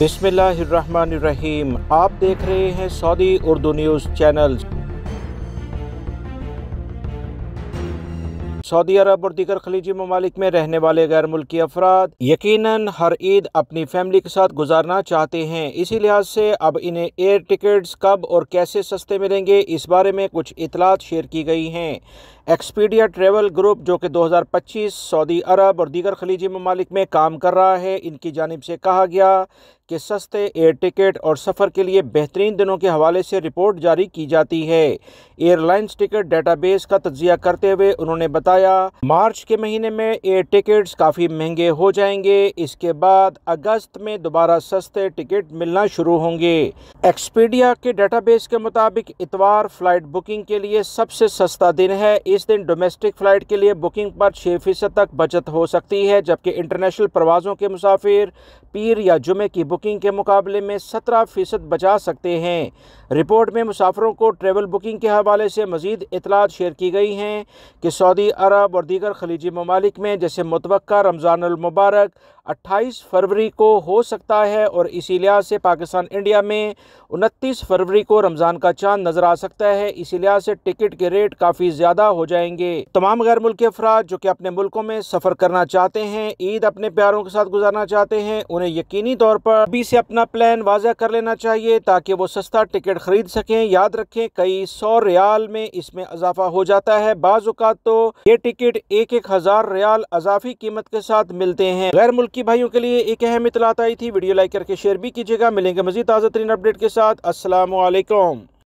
बिस्मिल्लाहिर्रहमानिर्रहीम। आप देख रहे हैं Saudi Urdu news channel. Saudi Arab और दीगर खलीजी ममालिक में रहने वाले गैर मुल्की अफराद यकीनन हर ईद अपनी फैमिली के साथ गुजारना चाहते हैं। इसी लिहाज से अब इन्हें एयर टिकट्स कब और कैसे सस्ते मिलेंगे, इस बारे में कुछ इतलात शेयर की गई हैं। एक्सपीडिया ट्रैवल ग्रुप, जो कि 2025 सऊदी अरब और दीगर खलीजी ममालिक में काम कर रहा है, इनकी जानिब से कहा गया कि सस्ते एयर टिकट और सफ़र के लिए बेहतरीन दिनों के हवाले से रिपोर्ट जारी की जाती है। एयरलाइंस टिकट डेटाबेस का तज्जिया करते हुए उन्होंने बताया, मार्च के महीने में एयर टिकट्स काफ़ी महंगे हो जाएंगे। इसके बाद अगस्त में दोबारा सस्ते टिकट मिलना शुरू होंगे। एक्सपीडिया के डेटाबेस के मुताबिक इतवार फ्लाइट बुकिंग के लिए सबसे सस्ता दिन है। इस दिन डोमेस्टिक फ़्लाइट के लिए बुकिंग पर 6% तक बचत हो सकती है, जबकि इंटरनेशनल प्रवासों के मुसाफिर पीर या जुमे की बुकिंग के मुकाबले में 17% बचा सकते हैं। रिपोर्ट में मुसाफिरों को ट्रैवल बुकिंग के हवाले से मज़ीद इतलात शेयर की गई हैं कि सऊदी अरब और दीगर खलीजी ममालिक में जैसे मुतवक्का रमज़ानुल मुबारक 28 फरवरी को हो सकता है, और इसी लिहाज से पाकिस्तान इंडिया में 29 फरवरी को रमज़ान का चांद नज़र आ सकता है। इसी लिहाज से टिकट के रेट काफ़ी ज़्यादा हो जाएंगे। तमाम गैर मुल्की अफराद जो कि अपने मुल्कों में सफ़र करना चाहते हैं, ईद अपने प्यारों के साथ गुजारना चाहते हैं, उन्हें यकीनी तौर पर अभी से अपना प्लान वाज़ा कर लेना चाहिए ताकि वो सस्ता टिकट खरीद सकें। याद रखें, कई 100 रियाल में इसमें इजाफा हो जाता है। बाज़ औक़ात तो ये टिकट 1,000 रियाल अजाफी कीमत के साथ मिलते हैं। गैर मुल्की भाइयों के लिए एक अहम इतलात आई थी। वीडियो लाइक करके शेयर भी कीजिएगा। मिलेंगे मज़ीद ताज़ा तरीन अपडेट के साथ। अस्सलामु अलैकुम।